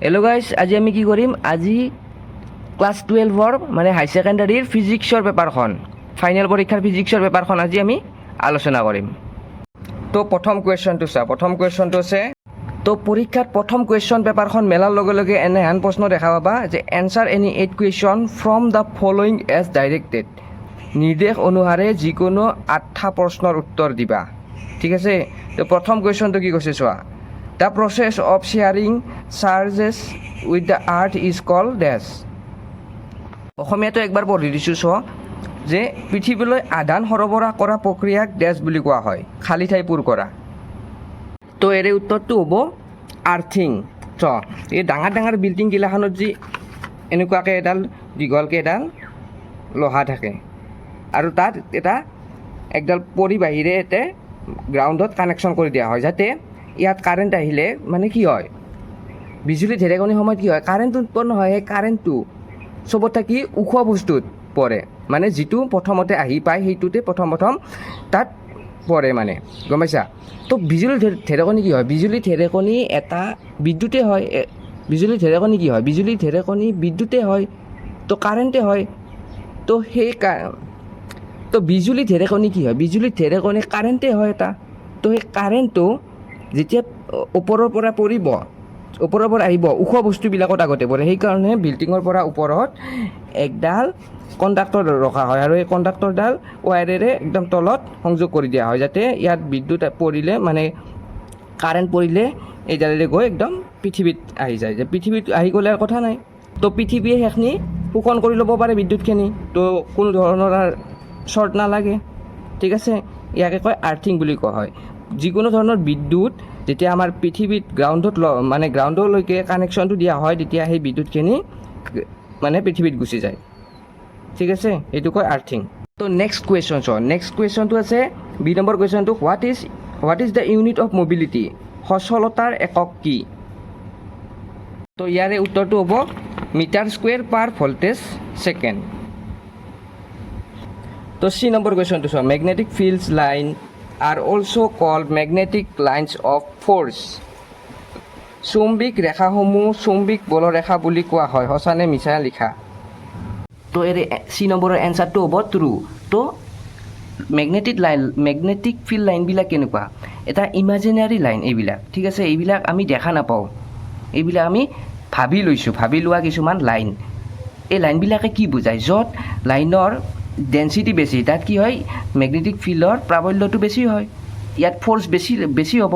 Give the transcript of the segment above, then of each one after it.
Hello' guys, আজি আমি কি কৰিম? আজি ক্লাছ 12ৰ মানে হাই ছেকেণ্ডাৰীৰ ফিজিক্সৰ পেপাৰখন, ফাইনেল পৰীক্ষাৰ ফিজিক্সৰ পেপাৰখন আজি আমি আলোচনা কৰিম। তো প্ৰথম কুৱেশ্যনটো চা, প্ৰথম কুৱেশ্যনটো আছে, তো পৰীক্ষাত প্ৰথম কুৱেশ্যন পেপাৰখন মেলাৰ লগে লগে এনেহেন প্ৰশ্ন দেখা পাবা যে answer any 8 question from the following as directed. নিৰ্দেশ অনুসাৰে যিকোনো 8টা প্ৰশ্নৰ উত্তৰ দিবা। ঠিক আছে, তো প্ৰথম কুৱেশ্যনটো কি কৈছে চোৱা, the process of sharing charges with the earth is called ডেছ। অসমীয়াটো একবাৰ পঢ়ি দিছোঁ চোৱা, যে পৃথিৱীলৈ আদান সৰবৰাহ কৰা প্ৰক্ৰিয়াক ডেছ বুলি কোৱা হয়, খালী ঠাই পূৰ কৰা। তো এৰে উত্তৰটো হ'ব আৰ্থিং। চ এই ডাঙৰ ডাঙৰ বিল্ডিংগিলাখনত যি এনেকুৱাকৈ এডাল দীঘলকৈ এডাল লোহা থাকে আৰু তাত এটা একডাল পৰিবাহীৰে এতে গ্ৰাউণ্ডত কানেকশ্যন কৰি দিয়া হয়, যাতে ইয়াত কাৰেণ্ট আহিলে মানে কি হয়, বিজুলী ঢেৰেকণিৰ সময়ত কি হয়, কাৰেণ্টটো উৎপন্ন হয়। সেই কাৰেণ্টটো চবত থাকি ওখ বস্তুত পৰে, মানে যিটো প্ৰথমতে আহি পায় সেইটোতে প্ৰথম তাত পৰে, মানে গম পাইছা? তো বিজুলী ঢেৰেকণি কি হয়? বিজুলী ঢেৰেকণি এটা বিদ্যুতে হয়। বিজুলী ঢেৰেকণি কি হয়? বিজুলী ঢেৰেকণি বিদ্যুতে হয়, তো কাৰেণ্টে হয়। তো তো বিজুলী ঢেৰেকণি কি হয়? বিজুলী ঢেৰেকণি কাৰেণ্টে হয় এটা। তো সেই কাৰেণ্টটো যেতিয়া ওপৰৰ পৰা পৰিব, ওপৰৰ পৰা আহিব, ওখ বস্তুবিলাকত আগতে পৰে। সেইকাৰণে বিল্ডিঙৰ পৰা ওপৰত একডাল কণ্ডাক্টৰ ৰখা হয় আৰু এই কণ্ডাক্টৰডাল ৱায়াৰেৰে একদম তলত সংযোগ কৰি দিয়া হয়, যাতে ইয়াত বিদ্যুৎ পৰিলে, মানে কাৰেণ্ট পৰিলে এইডালেৰে গৈ একদম পৃথিৱীত আহি যায়। যে পৃথিৱীত আহি গ'লে আৰু কথা নাই, তো পৃথিৱীয়ে সেইখিনি শোষণ কৰি ল'ব পাৰে বিদ্যুৎখিনি, তো কোনো ধৰণৰ শ্বৰ্ট নালাগে। ঠিক আছে, ইয়াকে কয় আৰ্থিং বুলি কোৱা হয়। যিকোনো ধৰণৰ বিদ্যুৎ যেতিয়া আমাৰ পৃথিৱীত মানে গ্ৰাউণ্ডলৈকে কানেকশ্যনটো দিয়া হয়, তেতিয়া সেই বিদ্যুৎখিনি মানে পৃথিৱীত গুচি যায়। ঠিক আছে, এইটো কয় আৰ্থিং। তো নেক্সট কুৱেশ্যন চোৱা, নেক্সট কুৱেশ্যনটো আছে বি নম্বৰ কুৱেশ্যনটো, what is the unit of mobility? সচলতাৰ একক কি? তো ইয়াৰে উত্তৰটো হ'ব metre square per voltage second. তো চি নম্বৰ কুৱেশ্যনটো চোৱা, magnetic fields line are also' called magnetic lines of force. চুম্বিক ৰেখাসমূহ চুম্বিক বলৰেখা বুলি কোৱা হয়, সঁচা নে মিছা লিখা। তো এৰে চি নম্বৰৰ এনচাৰটো হ'ব ট্ৰু। তো মেগনেটিক ফিল্ড লাইনবিলাক কেনেকুৱা? এটা ইমাজিনাৰী লাইন এইবিলাক। ঠিক আছে, এইবিলাক আমি দেখা নাপাওঁ, এইবিলাক আমি ভাবি লোৱা কিছুমান লাইন। এই লাইনবিলাকে কি বুজায়? য'ত লাইনৰ ডেঞ্চিটি বেছি, তাত কি হয়, মেগনেটিক ফিল্ডৰ প্ৰাবল্যটো বেছি হয়, ইয়াত ফ'ৰ্চ বেছি হ'ব।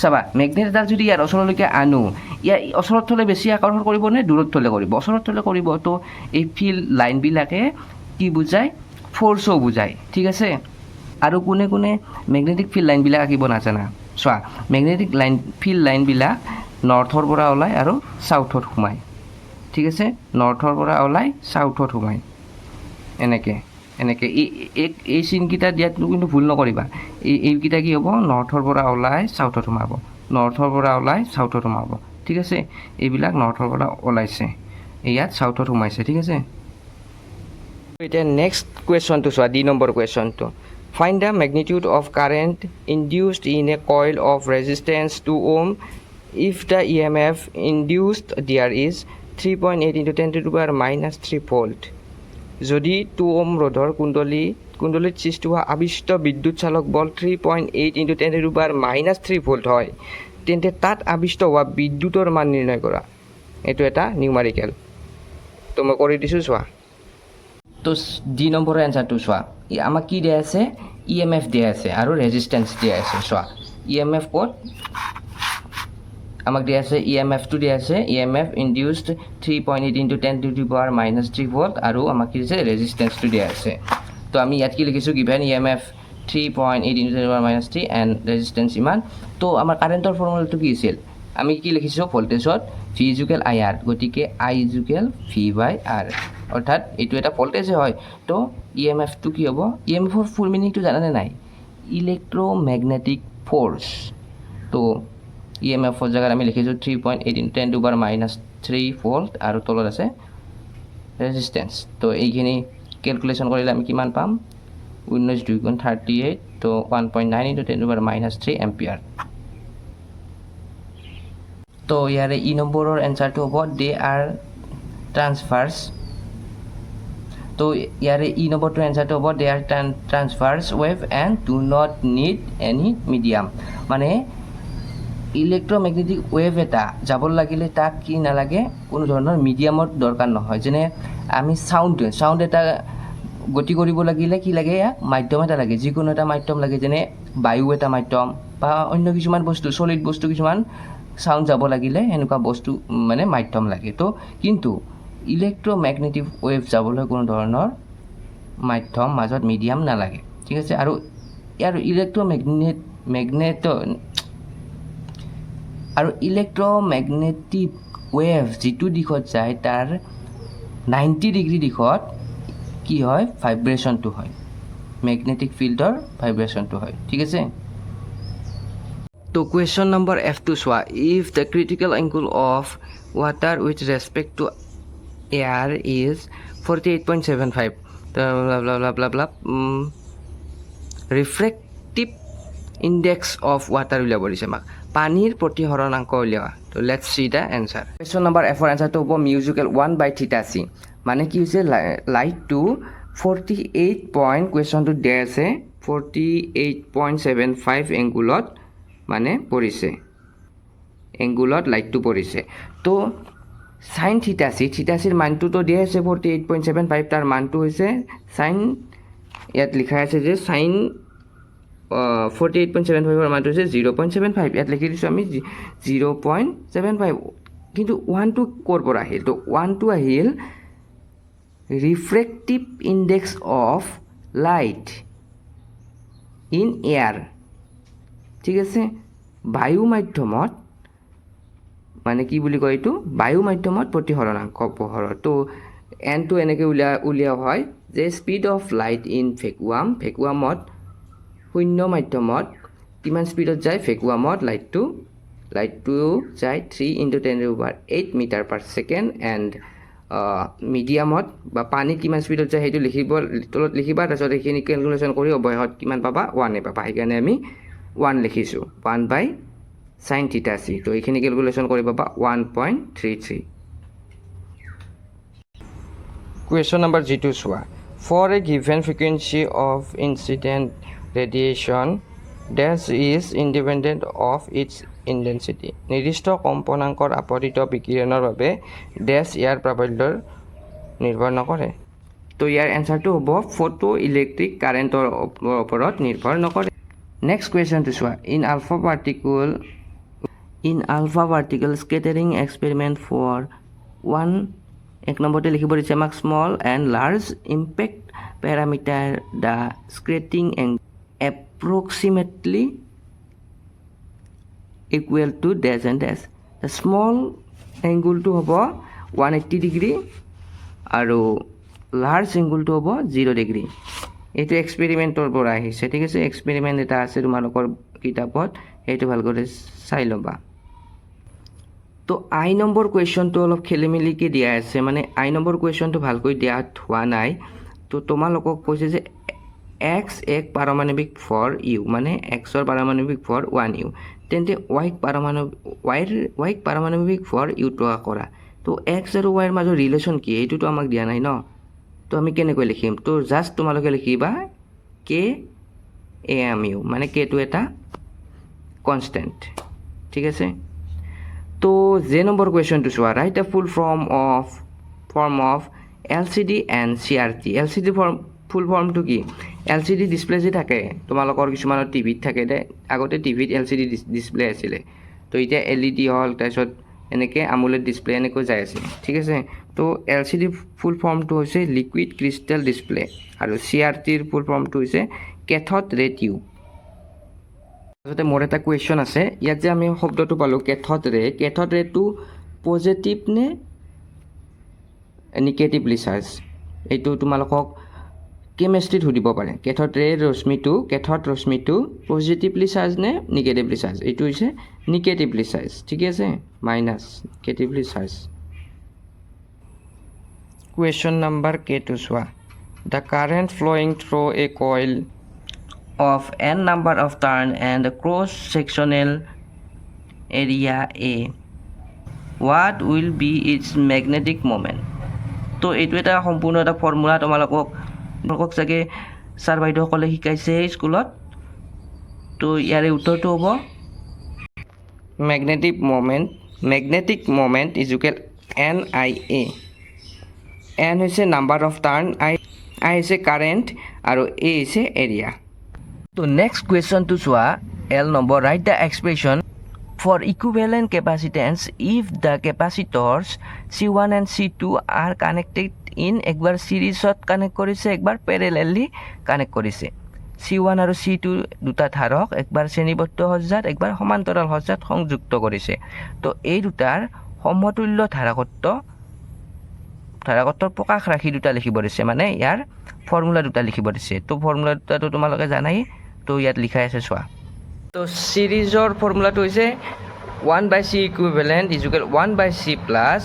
চাবা, মেগনেট এডাল যদি ইয়াৰ ওচৰলৈকে আনো, ইয়াৰ ওচৰত থ'লে বেছি আকৰ্ষণ কৰিব নে দূৰত থ'লে কৰিব? ওচৰত থ'লে কৰিব। তো এই ফিল্ড লাইনবিলাকে কি বুজায়? ফ'ৰ্চো বুজায়। ঠিক আছে, আৰু কোনে মেগনেটিক ফিল্ড লাইনবিলাক আঁকিব নাজানা? চোৱা, মেগনেটিক ফিল্ড লাইনবিলাক নৰ্থৰ পৰা ওলায় আৰু ছাউথত সোমায়। ঠিক আছে, নৰ্থৰ পৰা ওলাই ছাউথত সোমায়, এনেকৈ এই চিনকেইটা দিয়াটো কিন্তু ভুল নকৰিবা। এইকেইটা কি হ'ব? নৰ্থৰ পৰা ওলাই ছাউথত সোমাব, নৰ্থৰ পৰা ওলাই ছাউথত সোমাব। ঠিক আছে, এইবিলাক নৰ্থৰ পৰা ওলাইছে, ইয়াত ছাউথত সোমাইছে। ঠিক আছে, এতিয়া নেক্সট কুৱেশ্যনটো চোৱা, ডি নম্বৰ কুৱেশ্যনটো, find the magnitude of current induced in a coil of resistance 2 ohm if the EMF induced there is 3.8 × 10⁻³ volt. যদি 2 ohm ৰোধৰ কুণ্ডলীত সৃষ্টি হোৱা আবিষ্ট বিদ্যুৎ চালক বল 3.8 × 10⁻³ ভোল্ট হয়, তেন্তে তাত আবিষ্ট হোৱা বিদ্যুতৰ মান নিৰ্ণয় কৰা। এইটো এটা নিউমাৰিকেল। তো মই কৰি দিছোঁ, চোৱা। তো ডি নম্বৰৰ এনচাৰটো চোৱা, আমাক কি দিয়া আছে? EMF দিয়া আছে আৰু ৰেজিষ্টেঞ্চ দিয়া আছে। চোৱা, EMF ক'ত আমাক দিয়া আছে? EMFটো দিয়া আছে, EMF ইনডিউচড 3.8 × 10⁻³ ভোল্ট, আৰু আমাক কি দিছে? ৰেজিষ্টেঞ্চটো দিয়া আছে। তো আমি ইয়াত কি লিখিছোঁ? গিভেন EMF 3.8 × 10⁻³ এণ্ড ৰেজিষ্টেঞ্চ ইমান। তো আমাৰ কাৰেণ্টৰ ফৰ্মুলাটো কি আছিল? আমি কি লিখিছোঁ? ভল্টেজত V/IR, গতিকে I/V/R, অৰ্থাৎ এইটো এটা ভল্টেজে হয়। তো EMFটো কি হ'ব? EMFৰ ফুল মিনিংটো জানানে নাই? Electromagnetic force. তো EMFৰ জেগাত আমি লিখিছোঁ 3.8 × 10⁻³ ভোল্ট, আৰু তলত আছে ৰেজিষ্টেঞ্চ। তো এইখিনি কেলকুলেশ্যন কৰিলে আমি কিমান পাম? 19 × 2 = 38, তো 1.9 × 10⁻³ এম্পিয়াৰ। তো ইয়াৰে ই নম্বৰৰ এনচাৰটো হ'ব দে আৰ ট্ৰান্সভাৰ্চ তো ইয়াৰে ই নম্বৰটোৰ এনচাৰটো হ'ব they are transverse wave and do not need any medium মানে ইলেক্ট্ৰমেগনেটিক ৱেভ এটা যাব লাগিলে তাক কি নালাগে কোনো ধৰণৰ মিডিয়ামৰ দৰকাৰ নহয় যেনে আমি চাউণ্ড এটা গতি কৰিব লাগিলে কি লাগে ইয়াক মাধ্যম এটা লাগে যিকোনো এটা মাধ্যম লাগে যেনে বায়ু এটা মাধ্যম বা অন্য কিছুমান বস্তু সলিড বস্তু কিছুমান সাউন্ড যাব লাগিলে এনেকুৱা বস্তু মানে মাধ্যম লাগে তো কিন্তু ইলেক্ট্ৰমেগনেটিক ৱেভ যাবলৈ কোনো ধৰণৰ মাধ্যম মাজত মিডিয়াম নালাগে ঠিক আছে আৰু ইয়াৰ ইলেক্ট্ৰমেগনেটিক ৱেভ যিটো দিশত যায় তাৰ 90 ডিগ্ৰী দিশত কি হয় ভাইব্ৰেশনটো হয় মেগনেটিক ফিল্ডৰ ভাইব্ৰেশনটো হয় ঠিক আছে তো কুৱেশ্যন নম্বৰ F2 চোৱা if the critical angle of water with respect to air is 48.75 blah blah blah blah blah refractive index of water উলিয়াব দিছে আমাক পানীৰ প্ৰতিহৰণাংক উলিওৱা তো let's see the answer question number F4 এনসাৰটো হ'ব মিউজিকেল 1/θc মানে কি হৈছে লাইটটো 48 পইণ্ট কুৱেশ্যনটো দে আছে 48.75 এংগুলত মানে পৰিছে এংগুলত লাইটটো পৰিছে তো সাইন থিটাচিৰ মানটো তো দিয়া আছে 48.75 তাৰ মানটো হৈছে সাইন ইয়াত লিখা আছে যে সাইন 48.75 ৰ মানটো হৈছে 0.75 ইয়াত লিখি দিছো আমি 0.75 কিন্তু 1 টো কৰ পৰা আহিল তো 1 টো আহিল refractive index of light in air ঠিক আছে বায়ু মাধ্যমত মানে কি বুলি কয় এইটো বায়ু মাধ্যমত প্ৰতিহৰণাংক পোহৰৰ তো n টো এনেকৈ উলিয়া হয় যে স্পীড অফ লাইট ইন ভেকুৱামত শূন্য মাধ্যমত কিমান স্পীডত যায় ভেকুৱামত লাইটটো যায় 3 × 10⁸ মিটাৰ পাৰ ছেকেণ্ড এণ্ড মিডিয়ামত বা পানী কিমান স্পীডত যায় সেইটো লিখিব তলত লিখিবা তাৰপিছত এইখিনি কেলকুলেশ্যন কৰি অবয়হত কিমান পাবা 1 পাবা সেইকাৰণে আমি 1 লিখিছোঁ 1/sin θc তো এইখিনি কেলকুলেশ্যন কৰি পাবা 1.33 কুৱেশ্যন নম্বৰ G2 চোৱা for a given frequency of incident radiation dash is independent of its intensity নিৰ্দিষ্ট কম্পনাংকৰ আপতিত বিকিৰণৰ বাবে ডেছ ইয়াৰ প্ৰাবল্যৰ নিৰ্ভৰ নকৰে তো ইয়াৰ এনসাৰটো হ'ব ফটো ইলেক্ট্ৰিক কাৰেণ্টৰ ওপৰত নিৰ্ভৰ নকৰে নেক্সট কুৱেশ্যনটো চোৱা in alpha particle scattering experiment for 1 এক নম্বৰতে লিখিব দিছে আমাক small and large impact parameter the scattering angle approximately equal to dash and dash the small angle to hobo 180 degree আৰু large angle to hobo 0 degree এইটো এক্সপেৰিমেন্টৰ পৰা আহিছে ঠিক আছে এক্সপেৰিমেন্ট এটা আছে তোমালোকৰ কিতাপত এইটো ভাল কৰি চাই লবা তো আই নম্বৰ কুৱেশ্যনটো অলপ খেলিমেলিকে দিয়া আছে মানে আই নম্বৰ কুৱেশ্যনটো ভালকৈ দিয়া হোৱা নাই তো তোমালোকক কৈছে যে x এক পাৰমাণৱিক ফৰ u মানে x ৰ পাৰমাণৱিক ফৰ 1u তেন্তে y পাৰমাণৱিক ফৰ u টকা কৰা তো x আৰু y ৰ মাজৰ ৰিলেশ্যন কি এইটোতো আমাক দিয়া নাই ন তো আমি কেনেকৈ লিখিম তো জাস্ট তোমালোকে লিখিবা k amu মানে k টো এটা কনস্ট্যান্ট ঠিক আছে তো যে নম্বৰ কুৱেশ্যনটো চোৱা ৰাইট আ ফুল form of LCD and CRT LCD ফুল ফৰ্মটো কি LCD ডিসপ্লে যে থাকে তোমালোকৰ কিছুমানৰ টিভিত থাকে দে আগতে টিভিত LCD ডিসপ্লে আছিল তো এতিয়া LED হল তাৰপিছত এনেকৈ AMOLED ডিসপ্লে এনেকৈ যায় আছে ঠিক আছে তো LCD ফুল ফৰ্মটো হৈছে লিকুইড ক্ৰিষ্টেল ডিসপ্লে আৰু CRT ৰ ফুল ফৰ্মটো হৈছে কেথড ৰে টিউব তাৰপিছতে মোৰ এটা কুৱেশ্যন আছে ইয়াত যে আমি শব্দটো পালো কেথড ৰেটো পজিটিভ নে নিগেটিভলি চাৰ্জ এইটো তোমালোকক কেমিষ্ট্ৰিত সুধিব পাৰে কেথড ৰশ্মিটো পজিটিভলি চাৰ্জ নে নিগেটিভলি চাৰ্জ এইটো হৈছে নিগেটিভলি চাৰ্জ ঠিক আছে minus negatively charge question number K2 চোৱা the current flowing through a coil of n number of turn and cross sectional area A what will be its magnetic moment. তো এইটো এটা সম্পূৰ্ণ এটা ফৰ্মুলা তোমালোকক চাগে ছাৰ বাইদেউসকলে শিকাইছে স্কুলত। তো ইয়াৰে উত্তৰটো হ'ব magnetic moment equal NIA। N হৈছে নাম্বাৰ অফ টাৰ্ণ, I হৈছে কাৰেণ্ট আৰু A হৈছে এৰিয়া। তো নেক্সট কুৱেশ্যনটো চোৱা, L number, right the expression for equivalent capacitance if the capacitors C1 and C2 are connected in একবাৰ সিৰিজত কানেক্ট কৰিছে, একবাৰ পেৰেলেলি কানেক্ট কৰিছে। C1 আৰু C2 দুটা ধাৰক একবাৰ শ্ৰেণীবদ্ধ সজ্জাত একবাৰ সমান্তৰাল সজ্জাত সংযুক্ত কৰিছে। তো এই দুটাৰ সমতুল্য ধাৰাকত্বৰ প্ৰকাশ ৰাশি দুটা লিখিব দিছে, মানে ইয়াৰ ফৰ্মুলা দুটা লিখিব দিছে। তো ফৰ্মুলা দুটাটো তোমালোকে জানাই, তো ইয়াত লিখাই আছে চোৱা। তো সিৰিজৰ ফৰ্মুলাটো হৈছে 1/C equivalent equal 1/C plus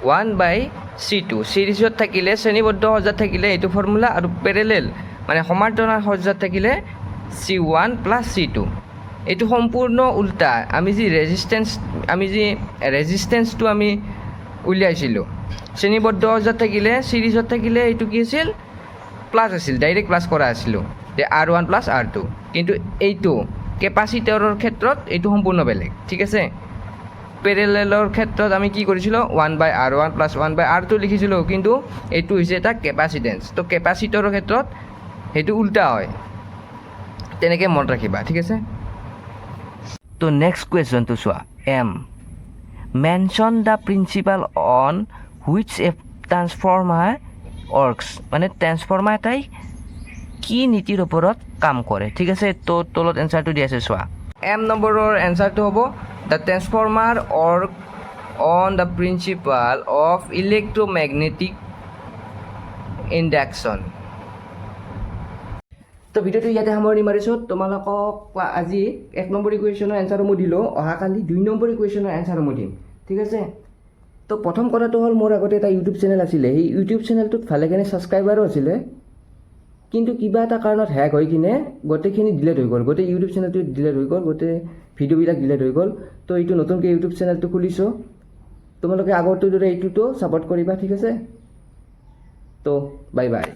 1/C2। সিৰিজত থাকিলে শ্ৰেণীবদ্ধ সজ্জাত থাকিলে এইটো ফৰ্মুলা, আৰু পেৰেলেল মানে সমান্তৰাল সজ্জাত থাকিলে C1 প্লাছ C2। এইটো সম্পূৰ্ণ উল্টা। আমি যি ৰেজিষ্টেঞ্চটো আমি উলিয়াইছিলোঁ, শ্ৰেণীবদ্ধ সজ্জাত থাকিলে সিৰিজত থাকিলে এইটো কি আছিল, প্লাছ আছিল, ডাইৰেক্ট প্লাছ কৰা আছিলোঁ, যে R1 প্লাছ R2। কিন্তু এইটো কেপাচিটৰৰ ক্ষেত্ৰত এইটো সম্পূৰ্ণ বেলেগ, ঠিক আছে। পেৰেলেলৰ ক্ষেত্ৰত আমি কি কৰিছিলোঁ, 1/R1 প্লাছ 1/R2 লিখিছিলোঁ, কিন্তু এইটো হৈছে এটা কেপাচিটেঞ্চ। তো কেপাচিটৰৰ ক্ষেত্ৰত সেইটো উল্টা হয়, তেনেকৈ মনত ৰাখিবা, ঠিক আছে। তো নেক্সট কুৱেশ্যনটো চোৱা, M, mention the principal on which a transformer works, মানে ট্ৰান্সফৰ্মাৰ এটাই কি নীতিৰ ওপৰত কাম কৰে, ঠিক আছে। তো তলত এনচাৰটো দি আছে চোৱা। M নম্বৰৰ এনচাৰটো হ'ব the transformer work on the principal of electromagnetic induction. তো ভিডিঅ'টো ইয়াতে সামৰণি মাৰিছোঁ। তোমালোকক আজি 1 নম্বৰ কুৱেশ্যনৰ এনচাৰো মই দিলোঁ, অহাকালি 2 নম্বৰ কুৱেশ্যনৰ এনচাৰো মই দিম, ঠিক আছে। তো প্ৰথম কথাটো হ'ল, মোৰ আগতে এটা ইউটিউব চেনেল আছিলে, সেই ইউটিউব চেনেলটোত ভালেখিনি ছাবস্ক্ৰাইবাৰো আছিলে, কিন্তু কিবা এটা কাৰণত হেক হৈ কিনে গোটেইখিনি ডিলেট হৈ গ'ল, গোটেই ইউটিউব চেনেলটো ডিলেট হৈ গ'ল, গোটেই ভিডিঅ'বিলাক ডিলেট হৈ গ'ল। তো এইটো নতুনকৈ ইউটিউব চেনেলটো খুলিছোঁ, তোমালোকে আগৰটোৰ দৰে এইটোতো ছাপোৰ্ট কৰিবা, ঠিক আছে। তো বাই বাই।